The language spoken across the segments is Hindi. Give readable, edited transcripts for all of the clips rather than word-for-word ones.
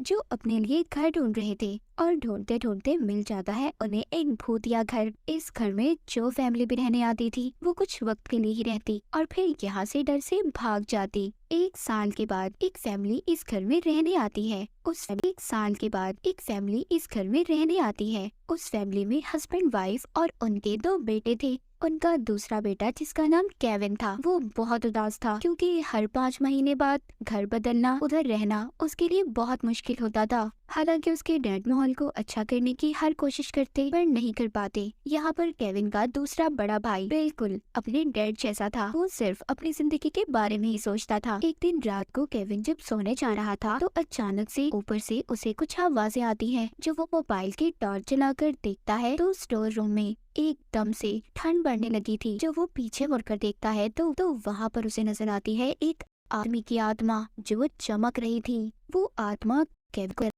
जो अपने लिए घर ढूंढ रहे थे और ढूंढते ढूंढते मिल जाता है उन्हें एक भूतिया घर। इस घर में जो फैमिली भी रहने आती थी वो कुछ वक्त के लिए ही रहती और फिर यहाँ से डर से भाग जाती। एक साल के बाद एक फैमिली इस घर में रहने आती है। एक साल के बाद एक फैमिली इस घर में रहने आती है। उस फैमिली में हस्बैंड वाइफ और उनके 2 बेटे थे। उनका दूसरा बेटा जिसका नाम केविन था वो बहुत उदास था क्योंकि हर 5 महीने बाद घर बदलना, उधर रहना उसके लिए बहुत मुश्किल होता था। हालांकि उसके डैड माहौल को अच्छा करने की हर कोशिश करते पर नहीं कर पाते। यहाँ पर केविन का दूसरा बड़ा भाई बिल्कुल अपने डैड जैसा था। वो सिर्फ अपनी जिंदगी के बारे में ही सोचता था। एक दिन रात को केविन जब सोने जा रहा था तो अचानक से ऊपर से उसे कुछ आवाजें आती हैं। जो वो मोबाइल की टॉर्च जलाकर देखता है तो स्टोर रूम में एकदम से ठंड बढ़ने लगी थी। जो वो पीछे मुड़कर देखता है तो वहाँ पर उसे नजर आती है एक आदमी की आत्मा जो वो चमक रही थी। वो आत्मा केविन को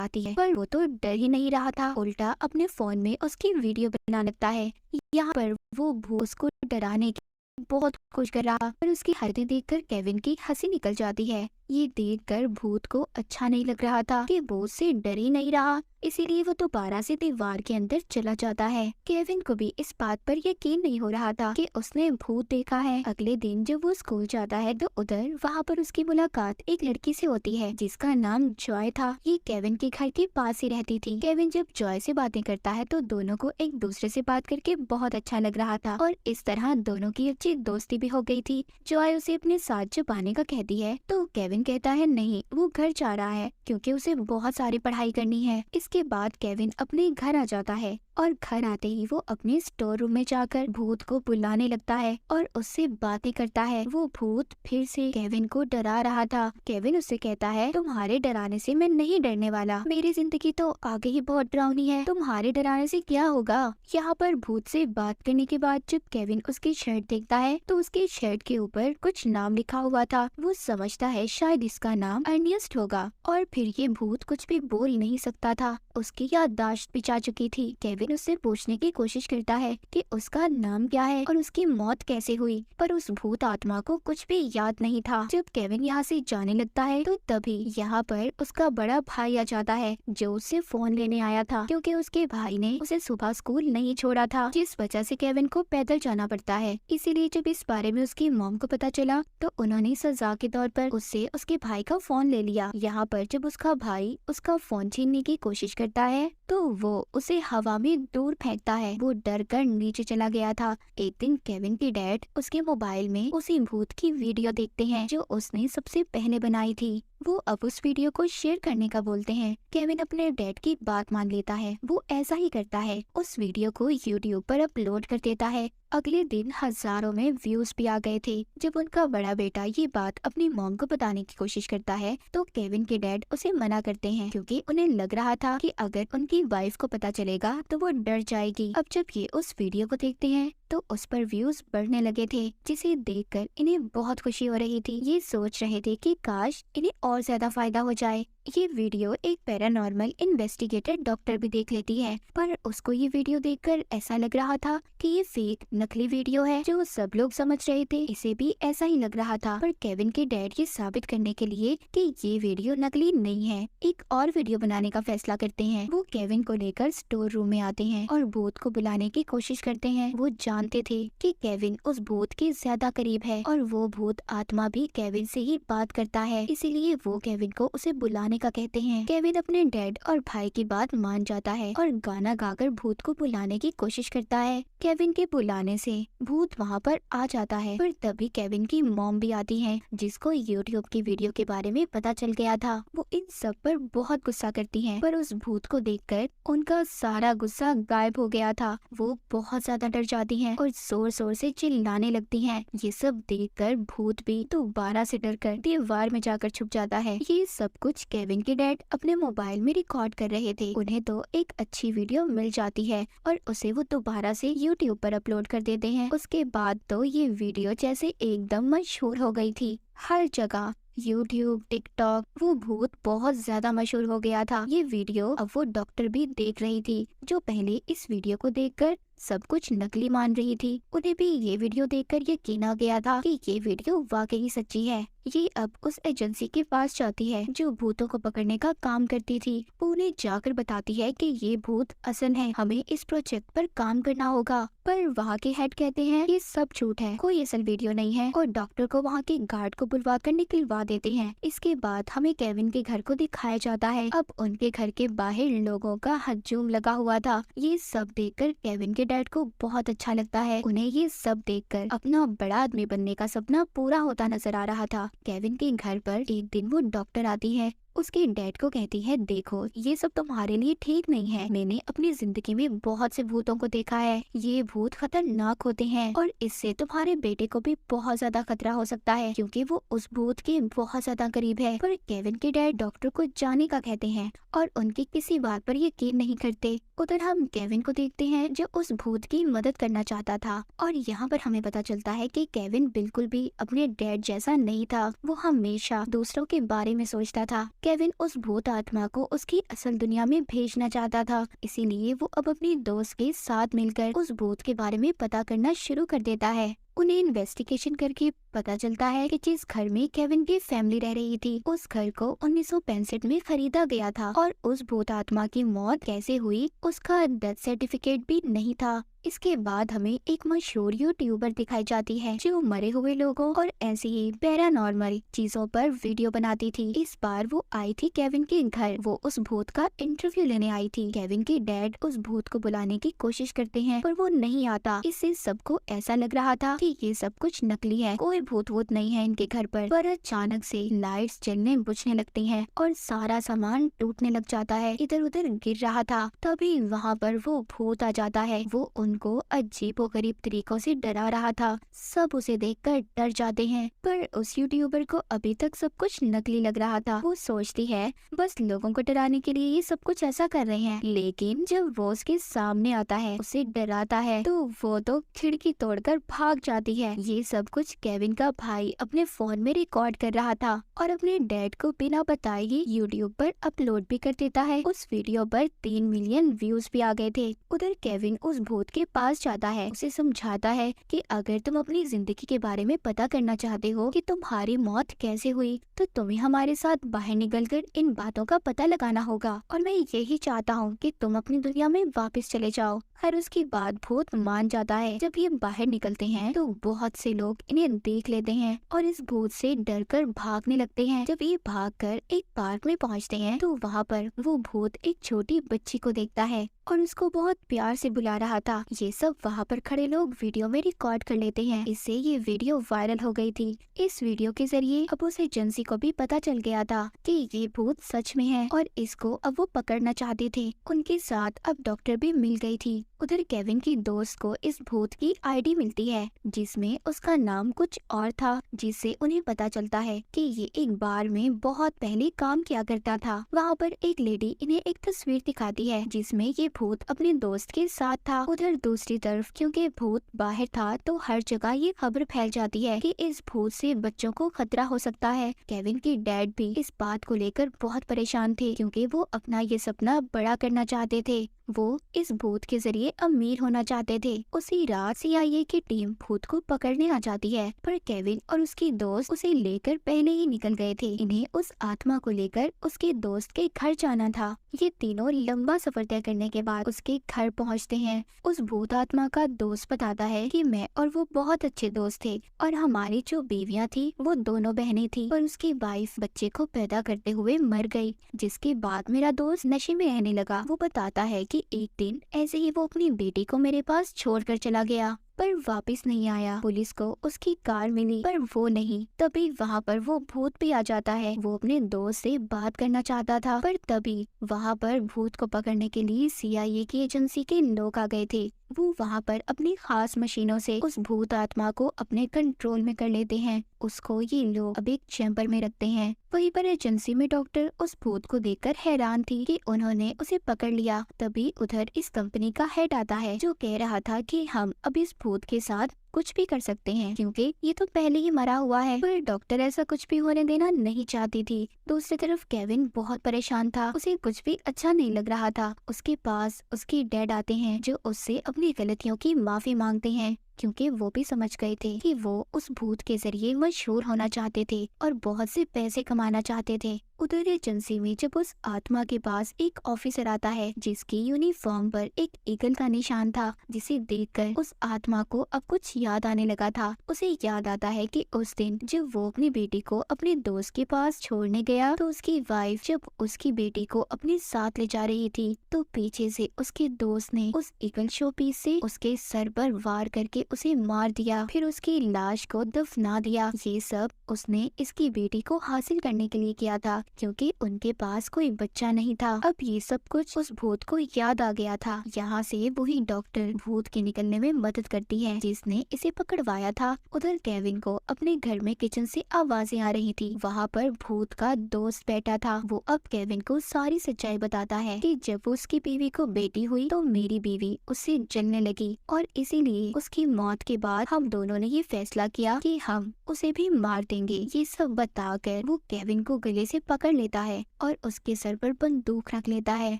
आती है पर वो तो डर ही नहीं रहा था, उल्टा अपने फोन में उसकी वीडियो बनाने लगता है। यहाँ पर वो भूत उसको डराने की बहुत कोशिश कर रहा पर उसकी हरकतें देखकर केविन की हंसी निकल जाती है। ये देखकर भूत को अच्छा नहीं लग रहा था कि वो उससे डर ही नहीं रहा, इसीलिए वो दोबारा से दीवार के अंदर चला जाता है। केविन को भी इस बात पर यकीन नहीं हो रहा था कि उसने भूत देखा है। अगले दिन जब वो स्कूल जाता है तो उधर वहाँ पर उसकी मुलाकात एक लड़की से होती है जिसका नाम जॉय था। ये केविन के घर के पास ही रहती थी। केविन जब जॉय से बातें करता है तो दोनों को एक दूसरे से बात करके बहुत अच्छा लग रहा था और इस तरह दोनों की अच्छी दोस्ती भी हो गई थी। जॉय उसे अपने साथ छुपाने का कहती है तो केविन कहता है नहीं, वो घर जा रहा है क्योंकि उसे बहुत सारी पढ़ाई करनी है। इसके बाद केविन अपने घर आ जाता है और घर आते ही वो अपने स्टोर रूम में जाकर भूत को बुलाने लगता है और उससे बातें करता है। वो भूत फिर से केविन को डरा रहा था। केविन उससे कहता है तुम्हारे डराने से मैं नहीं डरने वाला, मेरी जिंदगी तो आगे ही बहुत डरावनी है, तुम्हारे डराने से क्या होगा। यहाँ पर भूत से बात करने के बाद जब केविन उसकी शर्ट देखता है तो उसकी शर्ट के ऊपर कुछ नाम लिखा हुआ था। वो समझता है शायद इसका नाम अर्नियस्ट होगा और फिर ये भूत कुछ भी बोल नहीं सकता था, उसकी याददाश्त भी जा चुकी थी। केविन उससे पूछने की कोशिश करता है कि उसका नाम क्या है और उसकी मौत कैसे हुई, पर उस भूत आत्मा को कुछ भी याद नहीं था। जब केविन यहाँ से जाने लगता है तो तभी यहाँ पर उसका बड़ा भाई आ जाता है जो उससे फोन लेने आया था क्योंकि उसके भाई ने उसे सुबह स्कूल नहीं छोड़ा था, जिस वजह से केविन को पैदल जाना पड़ता है। इसीलिए जब इस बारे में उसकी मॉम को पता चला तो उन्होंने सजा के तौर पर उससे उसके भाई का फोन ले लिया। यहाँ पर जब उसका भाई उसका फोन छीनने की कोशिश करता है तो वो उसे हवा में दूर फेंकता है। वो डर कर नीचे चला गया था। एक दिन केविन के डैड उसके मोबाइल में उसी भूत की वीडियो देखते हैं जो उसने सबसे पहले बनाई थी। वो अब उस वीडियो को शेयर करने का बोलते हैं। केविन अपने डैड की बात मान लेता है। वो ऐसा ही करता है, उस वीडियो को यूट्यूब पर अपलोड कर देता है। अगले दिन हजारों में व्यूज भी आ गए थे। जब उनका बड़ा बेटा ये बात अपनी मॉम को बताने की कोशिश करता है तो केविन के डैड उसे मना करते हैं क्योंकि उन्हें लग रहा था कि अगर उनकी वाइफ को पता चलेगा तो वो डर जाएगी। अब जब ये उस वीडियो को देखते हैं तो उस पर व्यूज बढ़ने लगे थे, जिसे देखकर इन्हें बहुत खुशी हो रही थी। ये सोच रहे थे कि काश इन्हें और ज्यादा फायदा हो जाए। ये वीडियो एक पैरानॉर्मल इन्वेस्टिगेटर डॉक्टर भी देख लेती है, पर उसको ये वीडियो देखकर ऐसा लग रहा था कि ये फेक नकली वीडियो है। जो सब लोग समझ रहे थे इसे भी ऐसा ही लग रहा था, पर केविन के डैड ये साबित करने के लिए कि ये वीडियो नकली नहीं है एक और वीडियो बनाने का फैसला करते हैं। वो केविन को लेकर स्टोर रूम में आते हैं और भूत को बुलाने की कोशिश करते हैं। वो जानते थे कि केविन उस भूत के ज्यादा करीब है और वो भूत आत्मा भी केविन से ही बात करता है, इसीलिए वो केविन को उसे बुलाने का कहते हैं। केविन अपने डैड और भाई की बात मान जाता है और गाना गाकर भूत को बुलाने की कोशिश करता है। केविन के बुलाने से भूत वहाँ पर आ जाता है, पर तभी केविन की मॉम भी आती है जिसको यूट्यूब की वीडियो के बारे में पता चल गया था। वो इन सब पर बहुत गुस्सा करती है, पर उस भूत को देखकर उनका सारा गुस्सा गायब हो गया था। वो बहुत ज्यादा डर जाती हैं और जोर जोर से चिल्लाने लगती हैं। ये सब देखकर भूत भी दोबारा से डरकर दीवार में जाकर छुप जाता है। ये सब कुछ केविन के डैड अपने मोबाइल में रिकॉर्ड कर रहे थे। उन्हें तो एक अच्छी वीडियो मिल जाती है और उसे वो दोबारा से यूट्यूब पर अपलोड कर देते हैं। उसके बाद तो ये वीडियो जैसे एकदम मशहूर हो गई थी। हर जगह यूट्यूब, टिकटॉक, वो भूत बहुत ज्यादा मशहूर हो गया था। ये वीडियो अब वो डॉक्टर भी देख रही थी जो पहले इस वीडियो को देखकर सब कुछ नकली मान रही थी। उन्हें भी ये वीडियो देखकर यकीन आ गया था कि ये वीडियो वाकई सच्ची है। ये अब उस एजेंसी के पास जाती है जो भूतों को पकड़ने का काम करती थी। वो उन्हें जाकर बताती है कि ये भूत असल है, हमें इस प्रोजेक्ट पर काम करना होगा। पर वहाँ के हेड कहते हैं ये सब झूठ है, कोई असल वीडियो नहीं है, और डॉक्टर को वहाँ के गार्ड को बुलवा कर निकलवा देते हैं। इसके बाद हमें केविन के घर को दिखाया जाता है। अब उनके घर के बाहर लोगों का हजूम लगा हुआ था। ये सब देखकर केविन के डैड को बहुत अच्छा लगता है। उन्हें ये सब देखकर अपना बड़ा आदमी बनने का सपना पूरा होता नजर आ रहा था। केविन के घर पर एक दिन वो डॉक्टर आती है। उसके डैड को कहती है, देखो ये सब तुम्हारे लिए ठीक नहीं है। मैंने अपनी जिंदगी में बहुत से भूतों को देखा है। ये भूत खतरनाक होते हैं और इससे तुम्हारे बेटे को भी बहुत ज्यादा खतरा हो सकता है क्योंकि वो उस भूत के बहुत ज्यादा करीब है। पर केविन के डैड डॉक्टर को जाने का कहते हैं और उनकी किसी बात पर यकीन नहीं करते। उधर हम केविन को देखते हैं जो उस भूत की मदद करना चाहता था और यहाँ पर हमें पता चलता है कि केविन बिल्कुल भी अपने डैड जैसा नहीं था। वो हमेशा दूसरों के बारे में सोचता था। केविन उस भूत आत्मा को उसकी असल दुनिया में भेजना चाहता था, इसीलिए वो अब अपनी दोस्त के साथ मिलकर उस भूत के बारे में पता करना शुरू कर देता है। उन्हें इन्वेस्टिगेशन करके पता चलता है कि जिस घर में केविन की फैमिली रह रही थी उस घर को 1965 में खरीदा गया था और उस भूत आत्मा की मौत कैसे हुई उसका डेथ सर्टिफिकेट भी नहीं था। इसके बाद हमें एक मशहूर यूट्यूबर दिखाई जाती है जो मरे हुए लोगों और ऐसी ही पैरानॉर्मल चीजों पर वीडियो बनाती थी। इस बार वो आई थी केविन के घर। वो उस भूत का इंटरव्यू लेने आई थी। केविन के डैड उस भूत को बुलाने की कोशिश करते हैं पर वो नहीं आता। इससे सबको ऐसा लग रहा था कि ये सब कुछ नकली है, कोई भूत वूत नहीं है इनके घर पर अचानक से लाइट्स जलने बुझने लगती हैं और सारा सामान टूटने लग जाता है, इधर उधर गिर रहा था। तभी वहाँ पर वो भूत आ जाता है। वो उनको अजीबोगरीब तरीकों से डरा रहा था। सब उसे देखकर डर जाते हैं पर उस यूट्यूबर को अभी तक सब कुछ नकली लग रहा था। वो सोचती है बस लोगों को डराने के लिए ये सब कुछ ऐसा कर रहे हैं, लेकिन जब वो उसके सामने आता है उसे डराता है तो वो तो खिड़की तोड़कर भाग जाती है। ये सब कुछ केविन का भाई अपने फोन में रिकॉर्ड कर रहा था और अपने डैड को बिना बताए ही यूट्यूब पर अपलोड भी कर देता है। उस वीडियो पर 3 मिलियन व्यूज भी आ गए थे। उधर केविन उस भूत के पास जाता है, उसे समझाता है कि अगर तुम अपनी जिंदगी के बारे में पता करना चाहते हो कि तुम्हारी मौत कैसे हुई तो तुम्हें हमारे साथ बाहर निकलकर इन बातों का पता लगाना होगा और मैं यही चाहता हूँ कि तुम अपनी दुनिया में वापस चले जाओ। और उसकी बात भूत मान जाता है। जब ये बाहर निकलते हैं तो बहुत से लोग इन्हें देख लेते हैं और इस भूत से डरकर भागने लगते हैं। जब ये भागकर एक पार्क में पहुंचते हैं तो वहाँ पर वो भूत एक छोटी बच्ची को देखता है और उसको बहुत प्यार से बुला रहा था। ये सब वहाँ पर खड़े लोग वीडियो में रिकॉर्ड कर लेते हैं। इससे ये वीडियो वायरल हो गई थी। इस वीडियो के जरिए अब उस एजेंसी को भी पता चल गया था कि ये भूत सच में है और इसको अब वो पकड़ना चाहते थे। उनके साथ अब डॉक्टर भी मिल गई थी। उधर केविन की दोस्त को इस भूत की आईडी मिलती है जिसमें उसका नाम कुछ और था, जिससे उन्हें पता चलता है कि ये एक बार में बहुत पहले काम किया करता था। वहाँ पर एक लेडी इन्हें एक तस्वीर दिखाती है जिसमें ये भूत अपने दोस्त के साथ था। उधर दूसरी तरफ क्योंकि भूत बाहर था तो हर जगह ये खबर फैल जाती है कि इस भूत से बच्चों को खतरा हो सकता है। केविन के डैड भी इस बात को लेकर बहुत परेशान थे क्योंकि वो अपना ये सपना बड़ा करना चाहते थे। वो इस भूत के जरिए अमीर होना चाहते थे। उसी रात सीआईए की टीम भूत को पकड़ने आ जाती है पर केविन और उसकी दोस्त उसे लेकर पहले ही निकल गए थे। इन्हें उस आत्मा को लेकर उसके दोस्त के घर जाना था। ये तीनों लंबा सफर तय करने के बाद उसके घर पहुंचते हैं। उस भूत आत्मा का दोस्त बताता है कि मैं और वो बहुत अच्छे दोस्त थे और हमारी जो बीवियां थी वो दोनों बहनें थी और उसकी वाइफ बच्चे को पैदा करते हुए मर गई, जिसके बाद मेरा दोस्त नशे में रहने लगा। वो बताता है कि एक दिन ऐसे ही वो अपनी बेटी को मेरे पास छोड़कर चला गया पर वापस नहीं आया। पुलिस को उसकी कार मिली पर वो नहीं। तभी वहाँ पर वो भूत भी आ जाता है। वो अपने दोस्त से बात करना चाहता था पर तभी वहाँ पर भूत को पकड़ने के लिए सीआईए की एजेंसी के लोग आ गए थे। वो वहाँ पर अपनी खास मशीनों से उस भूत आत्मा को अपने कंट्रोल में कर लेते हैं। उसको ये लोग अब एक चैम्बर में रखते हैं। वहीं पर एजेंसी में डॉक्टर उस भूत को देखकर हैरान थी कि उन्होंने उसे पकड़ लिया। तभी उधर इस कंपनी का हेड आता है जो कह रहा था कि हम अब इस भूत के साथ कुछ भी कर सकते हैं क्योंकि ये तो पहले ही मरा हुआ है। पर डॉक्टर ऐसा कुछ भी होने देना नहीं चाहती थी। दूसरी तरफ केविन बहुत परेशान था, उसे कुछ भी अच्छा नहीं लग रहा था। उसके पास उसके डैड आते हैं जो उससे अपनी गलतियों की माफी मांगते हैं क्योंकि वो भी समझ गए थे कि वो उस भूत के जरिए मशहूर होना चाहते थे और बहुत से पैसे कमाना चाहते थे। उधर एजेंसी में जब उस आत्मा के पास एक ऑफिसर आता है जिसकी यूनिफॉर्म पर एक ईगल का निशान था, जिसे देखकर उस आत्मा को अब कुछ याद आने लगा था। उसे याद आता है कि उस दिन जब वो अपनी बेटी को अपने दोस्त के पास छोड़ने गया तो उसकी वाइफ जब उसकी बेटी को अपने साथ ले जा रही थी तो पीछे से उसके दोस्त ने उस ईगल शो पीस से उसके सर पर वार करके उसे मार दिया, फिर उसकी लाश को दफना दिया। ये सब उसने इसकी बेटी को हासिल करने के लिए किया था क्योंकि उनके पास कोई बच्चा नहीं था। अब ये सब कुछ उस भूत को याद आ गया था। यहाँ से वही डॉक्टर भूत के निकलने में मदद करती है जिसने इसे पकड़वाया था। उधर केविन को अपने घर में किचन से आवाजें आ रही थी। वहाँ पर भूत का दोस्त बैठा था। वो अब केविन को सारी सच्चाई बताता है कि जब उसकी बीवी को बेटी हुई तो मेरी बीवी उससे जलने लगी और इसीलिए उसकी मौत के बाद हम दोनों ने ये फैसला किया कि हम उसे भी मार देंगे। ये सब बताकर वो केविन को गले से पकड़ लेता है और उसके सर पर बंदूक रख लेता है।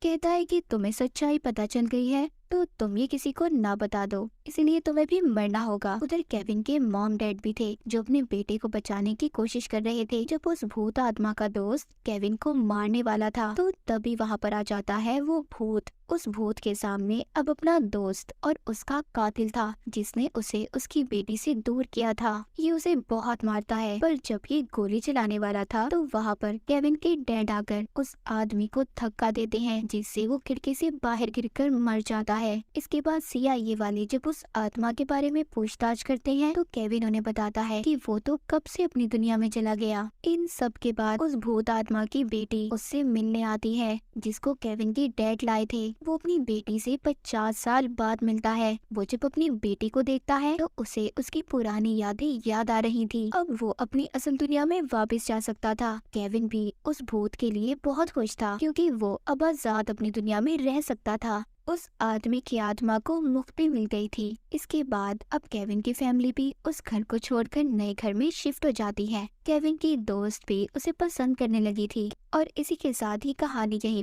कहता है कि तुम्हें सच्चाई पता चल गई है तो तुम ये किसी को ना बता दो, इसलिए तुम्हें भी मरना होगा। उधर केविन के मॉम डैड भी थे जो अपने बेटे को बचाने की कोशिश कर रहे थे। जब उस भूत आत्मा का दोस्त केविन को मारने वाला था तो तभी वहाँ पर आ जाता है वो भूत। उस भूत के सामने अब अपना दोस्त और उसका कातिल था जिसने उसे उसकी बेटी से दूर किया था। ये उसे बहुत मारता है, पर जब ये गोली चलाने वाला था तो वहाँ पर केविन के डैड आकर उस आदमी को धक्का देते हैं जिससे वो खिड़की से बाहर गिरकर मर जाता है। इसके बाद CIA वाले जब उस आत्मा के बारे में पूछताछ करते हैं तो केविन उन्हें बताता है कि वो तो कब से अपनी दुनिया में चला गया। इन सब के बाद उस भूत आत्मा की बेटी उससे मिलने आती है जिसको केविन के डैड लाए थे। वो अपनी बेटी से 50 साल बाद मिलता है। वो जब अपनी बेटी को देखता है तो उसे उसकी पुरानी यादें याद आ रही थी। अब वो अपनी असल दुनिया में वापस जा सकता था। केविन भी उस भूत के लिए बहुत खुश था क्योंकि वो अब आजाद अपनी दुनिया में रह सकता था। उस आदमी की आत्मा को मुक्ति मिल गई थी। इसके बाद अब केविन की फैमिली भी उस घर को छोड़कर नए घर में शिफ्ट हो जाती है। केविन की दोस्त भी उसे पसंद करने लगी थी और इसी के साथ ही कहानी यहीं